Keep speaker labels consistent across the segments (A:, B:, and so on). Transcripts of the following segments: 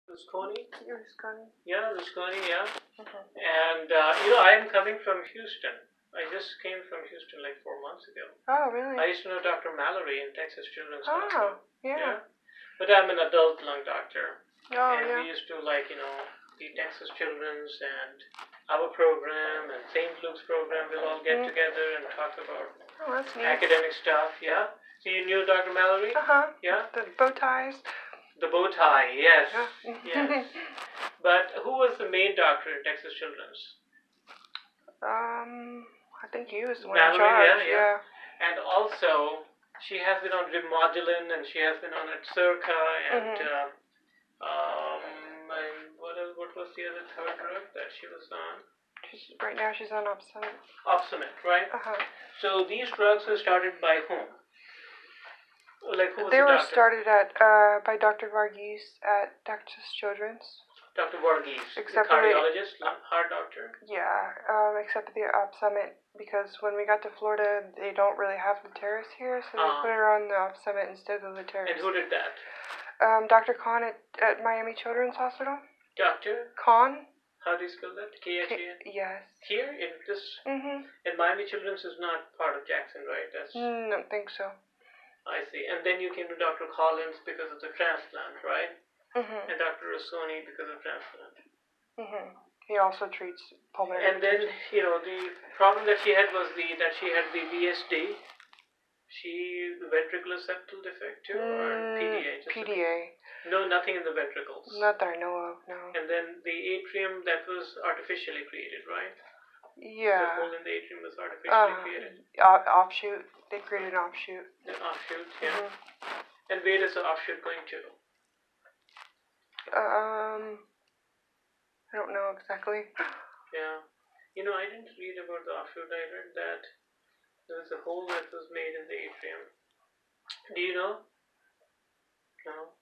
A: Rusconi?
B: Rusconi.
A: Yeah, Rusconi, yeah.
B: Mm-hmm.
A: And, I am coming from Houston. I just came from Houston like 4 months ago.
B: Oh, really?
A: I used to know Dr. Mallory in Texas Children's
B: Oh,
A: Hospital.
B: yeah.
A: But I'm an adult lung doctor.
B: Oh,
A: and
B: yeah.
A: we used to, the Texas Children's and our program and St. Luke's program, we'll all get together and talk about
B: that's neat.
A: academic stuff, yeah? So you knew Dr. Mallory?
B: Uh-huh.
A: Yeah?
B: The bow ties.
A: The bow tie, yes.
B: Yeah.
A: Yes. But who was the main doctor in Texas Children's?
B: I think he was the one
A: Mallory,
B: in charge.
A: yeah. And also, she has been on Remodulin and she has been on Circa and, and what was the other third drug that she was on?
B: Right now she's on Opsumit.
A: Opsumit, right?
B: Uh-huh.
A: So these drugs were started by whom? Like who was
B: They
A: the
B: were
A: doctor?
B: started by Dr. Varghese at Texas Children's.
A: Dr. Varghese,
B: Except
A: the cardiologist, heart doctor?
B: Yeah, except for the Opsumit, because when we got to Florida, they don't really have Lateris here, so they put her on the Opsumit instead of Lateris.
A: And who did that?
B: Dr. Khan at Miami Children's Hospital.
A: Dr.
B: Khan?
A: How do you spell that? K-H-A-N?
B: Yes.
A: Here in this?
B: Mm-hmm.
A: And Miami Children's is not part of Jackson, right?
B: Don't think so.
A: I see. And then you came to Dr. Collins because of the transplant, right?
B: Mm-hmm.
A: And Dr. Rusconi because of transplant.
B: Mm-hmm. He also treats pulmonary.
A: And then, the problem that she had was that she had the VSD. The ventricular septal defect too, or PDA?
B: PDA.
A: No, nothing in the ventricles.
B: Not that I know of, no.
A: And then the atrium that was artificially created, right?
B: Yeah.
A: The hole in the atrium was artificially created.
B: Offshoot. They created an offshoot.
A: An offshoot, yeah.
B: Mm-hmm.
A: And where is the offshoot going to?
B: I don't know exactly.
A: Yeah. I didn't read about the offshoot. I read that there was a hole that was made in the atrium. Do you know? No.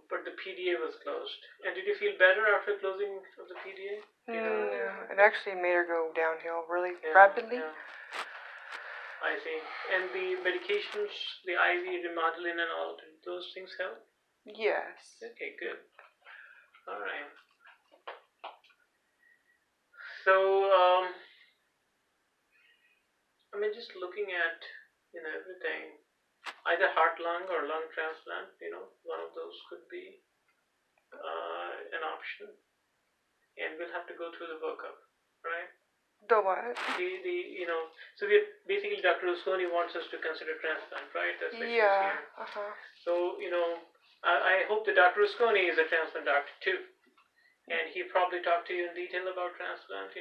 A: But the PDA was closed. And did you feel better after closing of the PDA?
B: No, it actually made her go downhill really rapidly.
A: Yeah. I see. And the medications, the IV, Remodulin and all, did those things help?
B: Yes.
A: Okay, good. All right. So, just looking at, everything, either heart-lung or lung transplant, one of those could be an option. And we'll have to go through the workup, right?
B: The what?
A: So basically Dr. Rusconi wants us to consider transplant, right? That's what she's here.
B: Uh-huh.
A: So, I hope that Dr. Rusconi is a transplant doctor too. And he probably talked to you in detail about transplant,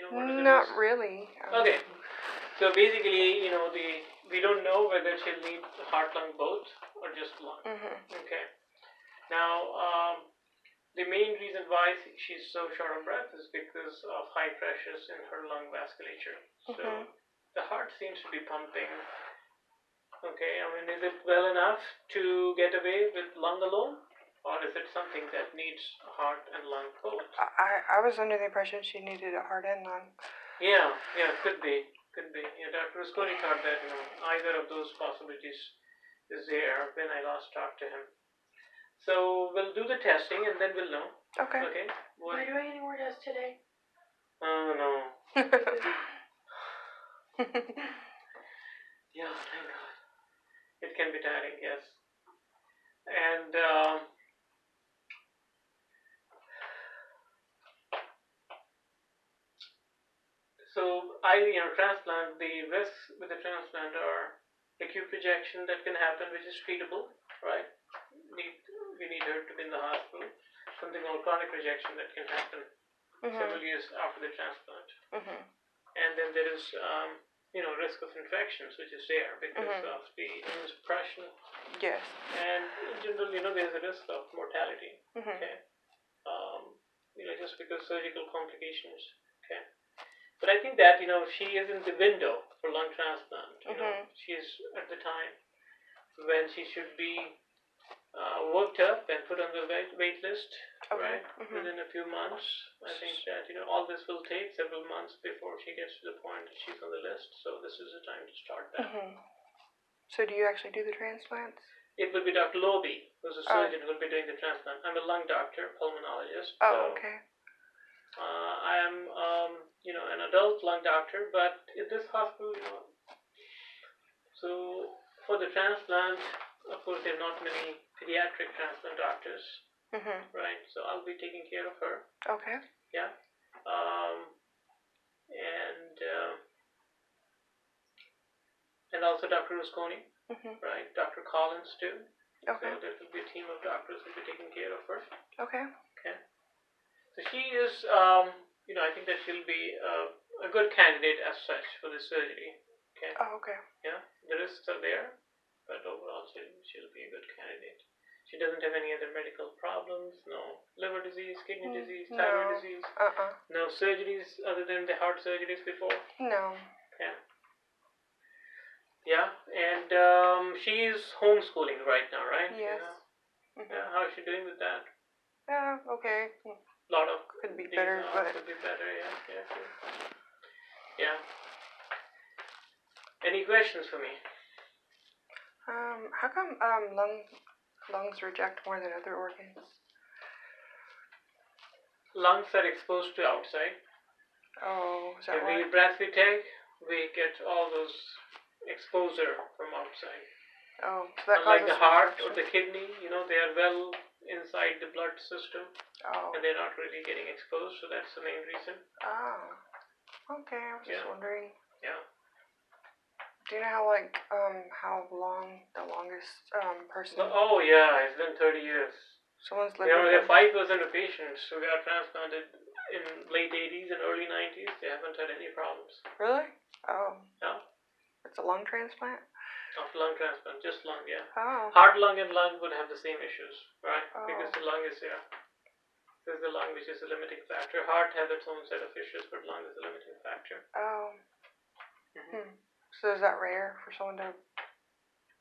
B: Not really.
A: Okay. So basically, we don't know whether she'll need heart-lung both or just lung.
B: Mm-hmm.
A: Okay. Now, the main reason why she's so short of breath is because of high pressures in her lung vasculature. So the heart seems to be pumping. Okay, is it well enough to get away with lung alone? Or is it something that needs heart and lung both?
B: I was under the impression she needed a heart and lung.
A: Yeah, could be. Yeah, Dr. Rusconi thought that, either of those possibilities is there when I last talked to him. So we'll do the testing and then we'll know.
B: Okay.
A: Okay.
C: Am I doing any more tests today?
A: Oh, no. Yeah, thank God. It can be tiring, yes. And, so transplant, the risks with the transplant are acute rejection that can happen, which is treatable, right? We need her to be in the hospital. Something called chronic rejection that can happen several years after the transplant. And then there is, risk of infections, which is there because of the immunosuppression.
B: Yes.
A: And in general, there's a risk of mortality. Okay. Just because surgical complications. Okay. But I think that, she is in the window for lung transplant. She's at the time when she should be worked up and put on the wait list, right? Within a few months. I think that, all this will take several months before she gets to the point that she's on the list. So this is the time to start that.
B: So do you actually do the transplants?
A: It will be Dr. Lobe. who's a surgeon who will be doing the transplant. I'm a lung doctor, pulmonologist.
B: Oh, okay.
A: I am, an adult lung doctor, but at this hospital, so for the transplant, of course, there are not many pediatric transplant doctors, right? So I'll be taking care of her.
B: Okay.
A: Yeah. And also Dr. Rusconi, right? Dr. Collins too.
B: Okay.
A: So there will be a team of doctors who will be taking care of her.
B: Okay.
A: Okay. So she is, I think that she'll be a good candidate as such for the surgery. Okay.
B: Oh, okay.
A: Yeah. The risks are there, but overall she'll be a good candidate. She doesn't have any other medical problems, no liver disease, kidney disease, thyroid disease. No surgeries other than the heart surgeries before.
B: No.
A: Yeah. Yeah, and she's homeschooling right now, right?
B: Yes.
A: Yeah. Yeah. How's she doing with that?
B: Yeah. Okay.
A: Lot of
B: could be better, but
A: could be better. Yeah. Yeah. Any questions for me?
B: How come lungs reject more than other organs?
A: Lungs are exposed to outside.
B: Oh, is that
A: Every breath we take, we get all those exposure from outside.
B: Oh, so that
A: unlike
B: causes
A: the heart
B: rejection.
A: or the kidney, they are well inside the blood system,
B: Oh.
A: and they're not really getting exposed. So that's the main reason.
B: Oh. Okay, I was just wondering.
A: Yeah.
B: Do you know how long the longest person?
A: Oh yeah, it's been 30 years.
B: Someone's lived.
A: There are 5% of patients who got transplanted in late 80s and early 90s. They haven't had any problems.
B: Really? Oh.
A: Yeah.
B: It's a lung transplant?
A: After lung transplant, just lung, yeah.
B: Oh.
A: Heart, lung, and lung would have the same issues, right?
B: Oh.
A: Because the lung is here. There's the lung, which is a limiting factor. Heart has its own set of issues, but lung is a limiting factor.
B: Oh. So is that rare for someone to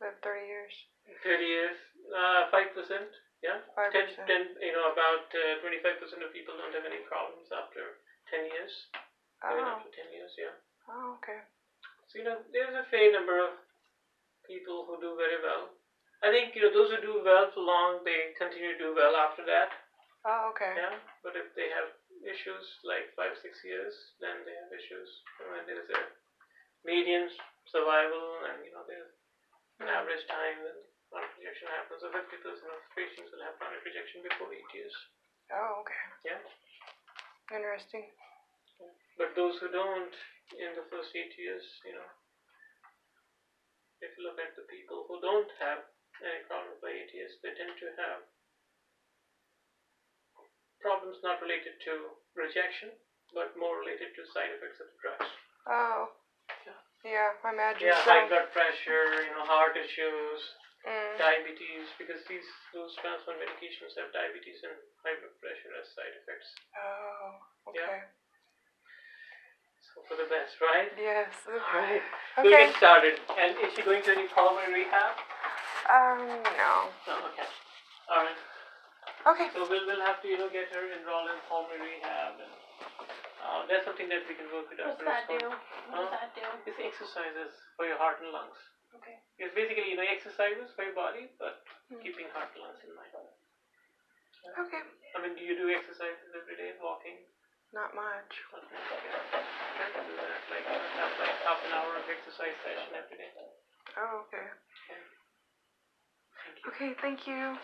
B: live 30 years?
A: 30 years, 5%, yeah.
B: 5%.
A: About 25% of people don't have any problems after 10 years. Even after 10 years, yeah.
B: Oh, okay.
A: So, there's a fair number of people who do very well. I think, those who do well for long, they continue to do well after that.
B: Oh, okay.
A: Yeah, but if they have issues like 5-6 years, then they have issues. When there is a median survival, and there's an average time when chronic rejection happens. So 50% of patients will have chronic rejection before 8 years.
B: Oh, okay.
A: Yeah.
B: Interesting.
A: But those who don't in the first 8 years, if you look at the people who don't have any problems by 8 years, they tend to have problems not related to rejection, but more related to side effects of the drugs.
B: Oh. Yeah, I imagine.
A: Yeah, high blood pressure, heart issues, diabetes, because those transplant medications have diabetes and high blood pressure as side effects.
B: Oh, okay.
A: Yeah. So for the best, right?
B: Yes.
A: Alright.
B: Okay.
A: We'll get started. And is she going to any pulmonary rehab?
B: No.
A: No, okay. Alright.
B: Okay.
A: So we'll have to, get her enrolled in pulmonary rehab, and that's something that we can work with.
C: What's that do? What does that do?
A: It's exercises for your heart and lungs.
C: Okay.
A: It's basically, exercises for your body, but keeping heart and lungs in mind.
B: Okay.
A: I mean, do you do exercises every day, walking?
B: Not much.
A: Try to do that, have half an hour of exercise session every day.
B: Oh, okay.
A: Thank you.
B: Okay, thank you.